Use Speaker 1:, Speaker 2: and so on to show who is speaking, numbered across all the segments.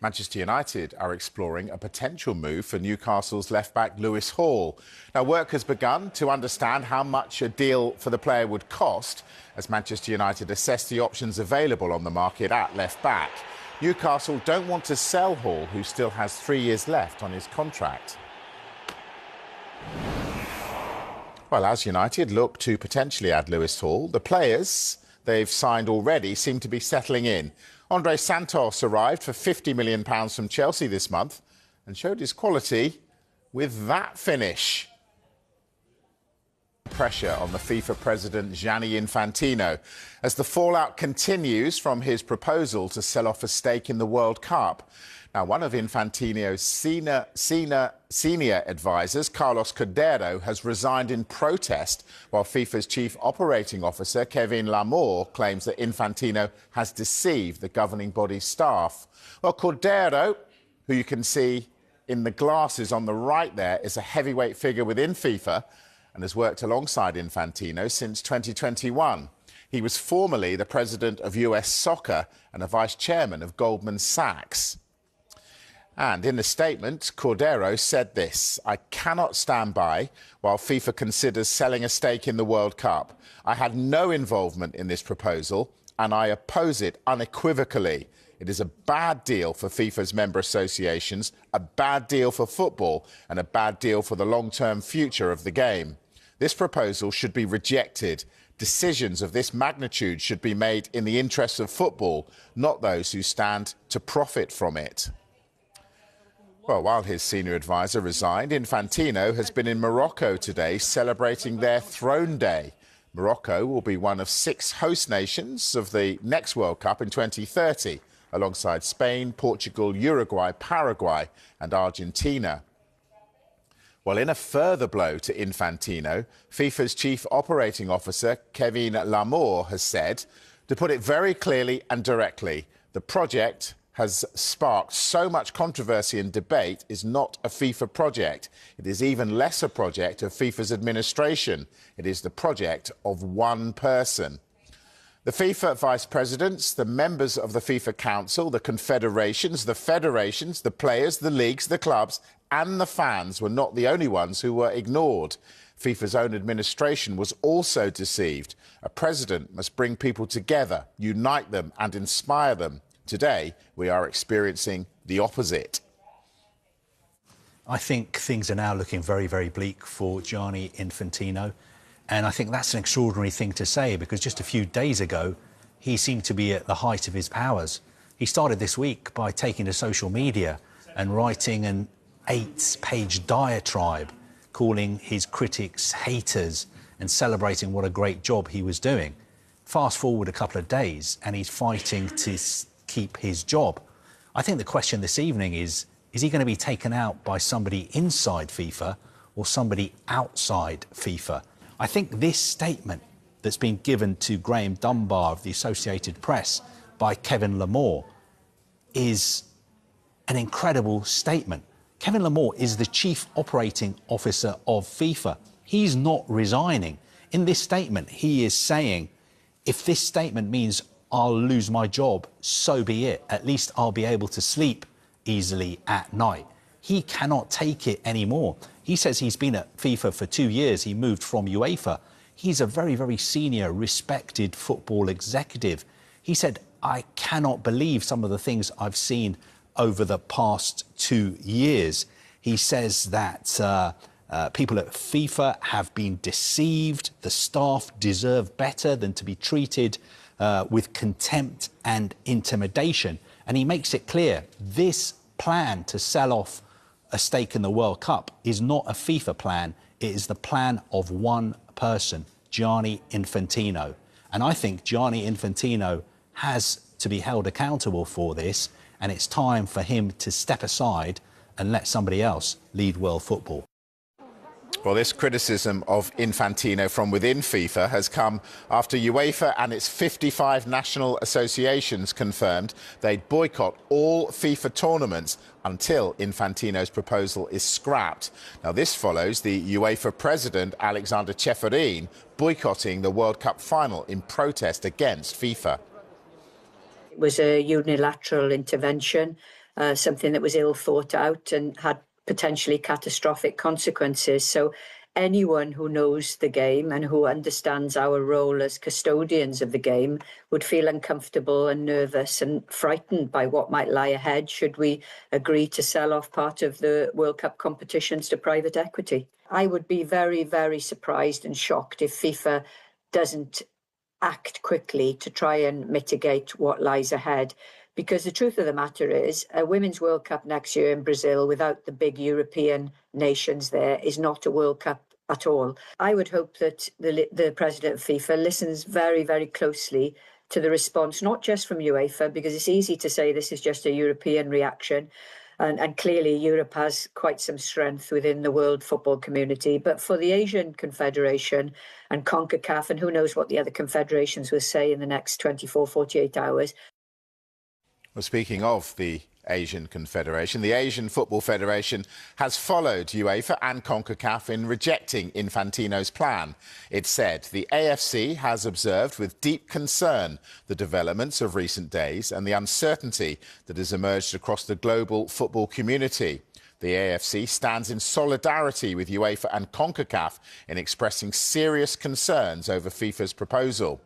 Speaker 1: Manchester United are exploring a potential move for Newcastle's left-back Lewis Hall. Now, work has begun to understand how much a deal for the player would cost as Manchester United assess the options available on the market at left-back. Newcastle don't want to sell Hall, who still has 3 years left on his contract. Well, as United look to potentially add Lewis Hall, the players they've signed already seem to be settling in. Andre Santos arrived for £50 million from Chelsea this month and showed his quality with that finish. Pressure on the FIFA president Gianni Infantino as the fallout continues from his proposal to sell off a stake in the World Cup. Now, one of Infantino's senior advisors, Carlos Cordero, has resigned in protest, while FIFA's chief operating officer, Kevin Lamore, claims that Infantino has deceived the governing body's staff. Well, Cordero, who you can see in the glasses on the right there, is a heavyweight figure within FIFA and has worked alongside Infantino since 2021. He was formerly the president of US Soccer and a vice chairman of Goldman Sachs. And in a statement, Cordero said this: "I cannot stand by while FIFA considers selling a stake in the World Cup. I had no involvement in this proposal and I oppose it unequivocally. It is a bad deal for FIFA's member associations, a bad deal for football and a bad deal for the long-term future of the game. This proposal should be rejected. Decisions of this magnitude should be made in the interests of football, not those who stand to profit from it." Well, while his senior advisor resigned, Infantino has been in Morocco today celebrating their Throne Day. Morocco will be one of 6 host nations of the next World Cup in 2030, alongside Spain, Portugal, Uruguay, Paraguay and Argentina. Well, in a further blow to Infantino, FIFA's chief operating officer, Kevin Lamore, has said, to put it very clearly and directly, the project has sparked so much controversy and debate is not a FIFA project. It is even less a project of FIFA's administration. It is the project of one person. The FIFA vice presidents, the members of the FIFA Council, the confederations, the federations, the players, the leagues, the clubs and the fans were not the only ones who were ignored. FIFA's own administration was also deceived. A president must bring people together, unite them and inspire them. Today, we are experiencing the opposite.
Speaker 2: I think things are now looking very, very bleak for Gianni Infantino. And I think that's an extraordinary thing to say, because just a few days ago, he seemed to be at the height of his powers. He started this week by taking to social media and writing an 8-page diatribe, calling his critics haters and celebrating what a great job he was doing. Fast forward a couple of days and he's fighting to keep his job. I think the question this evening is he going to be taken out by somebody inside FIFA or somebody outside FIFA? I think this statement that's been given to Graham Dunbar of the Associated Press by Kevin Lamore is an incredible statement. Kevin Lamore is the chief operating officer of FIFA. He's not resigning. In this statement, he is saying, if this statement means I'll lose my job, so be it. At least I'll be able to sleep easily at night. He cannot take it anymore. He says he's been at FIFA for 2 years. He moved from UEFA. He's a very, very senior, respected football executive. He said, I cannot believe some of the things I've seen over the past 2 years. He says that people at FIFA have been deceived. The staff deserve better than to be treated with contempt and intimidation. And he makes it clear this plan to sell off a stake in the World Cup is not a FIFA plan. It is the plan of one person, Gianni Infantino. And I think Gianni Infantino has to be held accountable for this, and it's time for him to step aside and let somebody else lead world football.
Speaker 1: Well, this criticism of Infantino from within FIFA has come after UEFA and its 55 national associations confirmed they'd boycott all FIFA tournaments until Infantino's proposal is scrapped. Now, this follows the UEFA president, Alexander Ceferin, boycotting the World Cup final in protest against FIFA.
Speaker 3: It was a unilateral intervention something that was ill thought out and had potentially catastrophic consequences. So anyone who knows the game and who understands our role as custodians of the game would feel uncomfortable and nervous and frightened by what might lie ahead should we agree to sell off part of the World Cup competitions to private equity. I would be very, very surprised and shocked if FIFA doesn't act quickly to try and mitigate what lies ahead. Because the truth of the matter is, a Women's World Cup next year in Brazil without the big European nations there is not a World Cup at all. I would hope that the president of FIFA listens very, very closely to the response, not just from UEFA, because it's easy to say this is just a European reaction. And clearly Europe has quite some strength within the world football community. But for the Asian Confederation and CONCACAF, and who knows what the other confederations will say in the next 24, 48 hours.
Speaker 1: Well, speaking of the Asian Confederation, the Asian Football Federation has followed UEFA and CONCACAF in rejecting Infantino's plan. It said the AFC has observed with deep concern the developments of recent days and the uncertainty that has emerged across the global football community. The AFC stands in solidarity with UEFA and CONCACAF in expressing serious concerns over FIFA's proposal.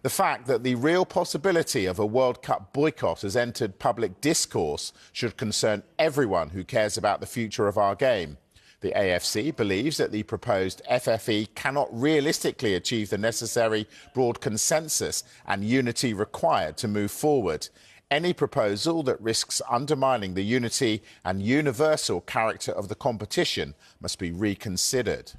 Speaker 1: The fact that the real possibility of a World Cup boycott has entered public discourse should concern everyone who cares about the future of our game. The AFC believes that the proposed FFE cannot realistically achieve the necessary broad consensus and unity required to move forward. Any proposal that risks undermining the unity and universal character of the competition must be reconsidered.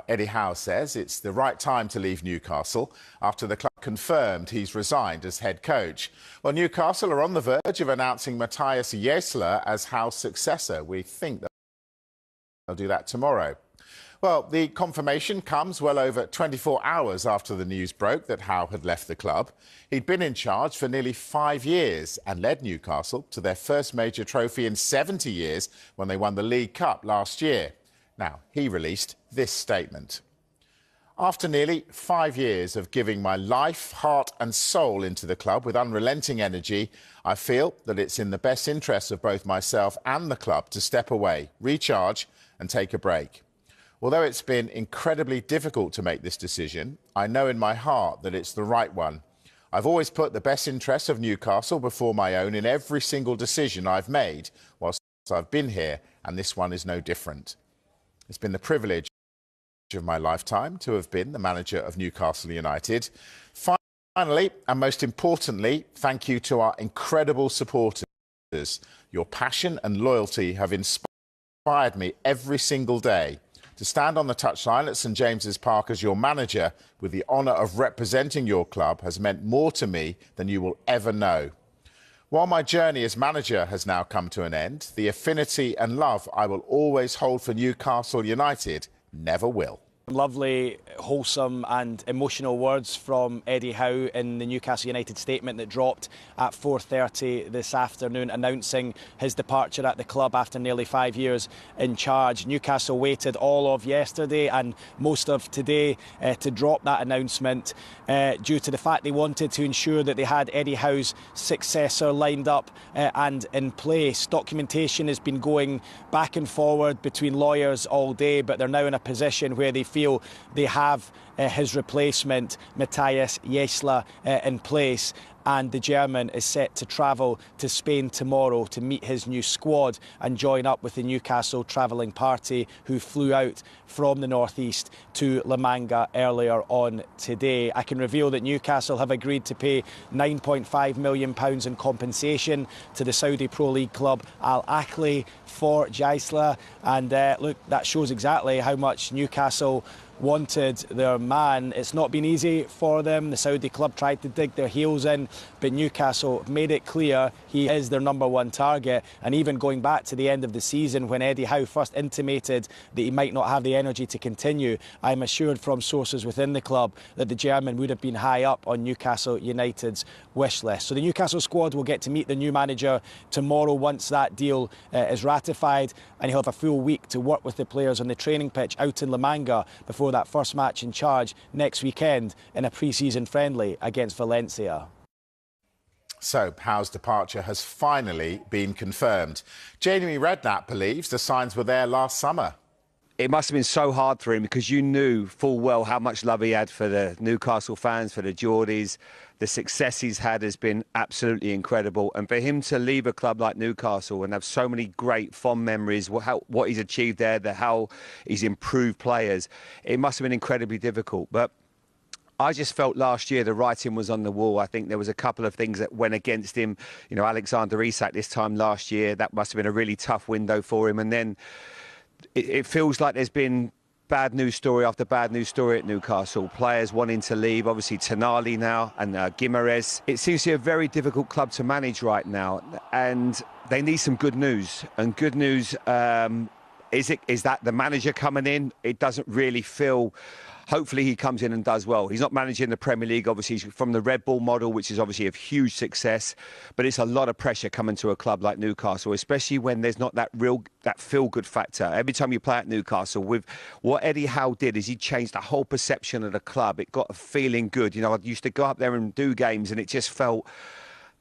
Speaker 1: Eddie Howe says it's the right time to leave Newcastle after the club confirmed he's resigned as head coach. Well, Newcastle are on the verge of announcing Matthias Jesler as Howe's successor. We think they'll do that tomorrow. Well, the confirmation comes well over 24 hours after the news broke that Howe had left the club. He'd been in charge for nearly 5 years and led Newcastle to their first major trophy in 70 years when they won the League Cup last year. Now, he released this statement. After nearly 5 years of giving my life, heart and soul into the club with unrelenting energy, I feel that it's in the best interests of both myself and the club to step away, recharge and take a break. Although it's been incredibly difficult to make this decision, I know in my heart that it's the right one. I've always put the best interests of Newcastle before my own in every single decision I've made whilst I've been here, and this one is no different. It's been the privilege of my lifetime to have been the manager of Newcastle United. Finally, and most importantly, thank you to our incredible supporters. Your passion and loyalty have inspired me every single day. To stand on the touchline at St James's Park as your manager with the honour of representing your club has meant more to me than you will ever know. While my journey as manager has now come to an end, the affinity and love I will always hold for Newcastle United never will.
Speaker 4: Lovely, wholesome and emotional words from Eddie Howe in the Newcastle United statement that dropped at 4:30 this afternoon, announcing his departure at the club after nearly 5 years in charge. Newcastle waited all of yesterday and most of today to drop that announcement due to the fact they wanted to ensure that they had Eddie Howe's successor lined up and in place. Documentation has been going back and forward between lawyers all day, but they're now in a position where they feel they have his replacement, Matthias Jesler, in place. And the German is set to travel to Spain tomorrow to meet his new squad and join up with the Newcastle travelling party who flew out from the northeast to La Manga earlier on today. I can reveal that Newcastle have agreed to pay £9.5 million in compensation to the Saudi Pro League club Al Ahly for Jesler. And look, that shows exactly how much Newcastle wanted their man. It's not been easy for them. The Saudi club tried to dig their heels in, but Newcastle made it clear he is their #1 target. And even going back to the end of the season when Eddie Howe first intimated that he might not have the energy to continue, I'm assured from sources within the club that the German would have been high up on Newcastle United's wish list. So the Newcastle squad will get to meet the new manager tomorrow once that deal is ratified, and he'll have a full week to work with the players on the training pitch out in La Manga before that first match in charge next weekend in a pre-season friendly against Valencia.
Speaker 1: So Howe's departure has finally been confirmed. Jamie Redknapp believes the signs were there last summer.
Speaker 5: It must have been so hard for him because you knew full well how much love he had for the Newcastle fans, for the Geordies. The success he's had has been absolutely incredible. And for him to leave a club like Newcastle and have so many great fond memories, what he's achieved there, how he's improved players, it must have been incredibly difficult. But I just felt last year the writing was on the wall. I think there was a couple of things that went against him. You know, Alexander Isak this time last year, that must have been a really tough window for him. And then it feels like there's been bad news story after bad news story at Newcastle. Players wanting to leave, obviously Tonali now and Guimaraes. It seems to be a very difficult club to manage right now, and they need some good news. And good news is that the manager coming in, it doesn't really feel... Hopefully he comes in and does well. He's not managing the Premier League, obviously, he's from the Red Bull model, which is obviously a huge success. But it's a lot of pressure coming to a club like Newcastle, especially when there's not that feel-good factor. Every time you play at Newcastle, with what Eddie Howe did is he changed the whole perception of the club. It got a feeling good. You know, I used to go up there and do games and it just felt...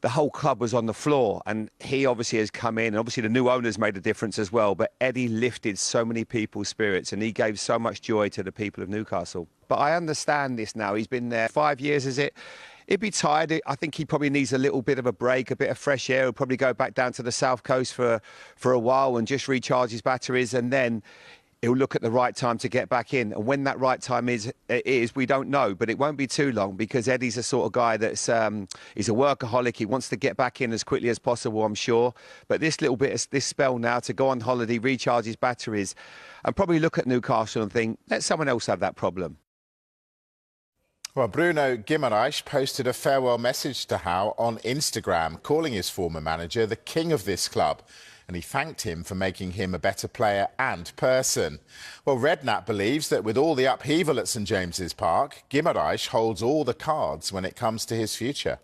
Speaker 5: the whole club was on the floor, and he obviously has come in, and obviously the new owners made a difference as well, but Eddie lifted so many people's spirits and he gave so much joy to the people of Newcastle. But I understand this now. He's been there 5 years, is it? He'd be tired. I think he probably needs a little bit of a break, a bit of fresh air. He'll probably go back down to the South Coast for a while and just recharge his batteries, and then he'll look at the right time to get back in. And when that right time is, we don't know, but it won't be too long, because Eddie's the sort of guy that's he's a workaholic. He wants to get back in as quickly as possible, I'm sure. But this little bit of this spell now to go on holiday, recharge his batteries, and probably look at Newcastle and think, let someone else have that problem.
Speaker 1: Well, Bruno Guimaraes posted a farewell message to Howe on Instagram, calling his former manager the king of this club. And he thanked him for making him a better player and person. Well, Redknapp believes that with all the upheaval at St James's Park, Guimaraes holds all the cards when it comes to his future.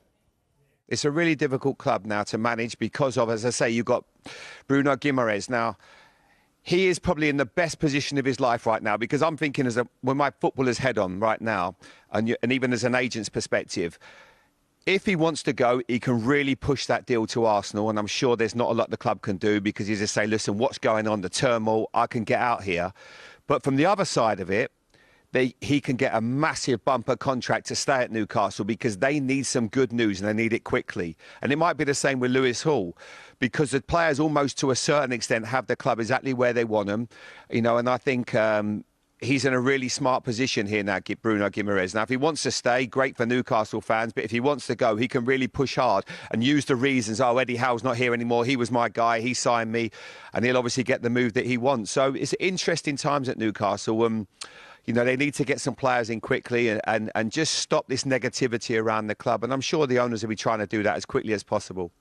Speaker 5: It's a really difficult club now to manage because of, as I say, you've got Bruno Guimaraes. Now, he is probably in the best position of his life right now, because I'm thinking when my footballer's head on right now, and even as an agent's perspective, if he wants to go, he can really push that deal to Arsenal, and I'm sure there's not a lot the club can do, because he's just say, listen, what's going on, the turmoil, I can get out here. But from the other side of it, he can get a massive bumper contract to stay at Newcastle, because they need some good news and they need it quickly. And it might be the same with Lewis Hall, because the players almost to a certain extent have the club exactly where they want them, you know, and I think... he's in a really smart position here now, Bruno Guimaraes. Now, if he wants to stay, great for Newcastle fans. But if he wants to go, he can really push hard and use the reasons, oh, Eddie Howe's not here anymore. He was my guy. He signed me. And he'll obviously get the move that he wants. So it's interesting times at Newcastle. You know, they need to get some players in quickly and just stop this negativity around the club. And I'm sure the owners will be trying to do that as quickly as possible.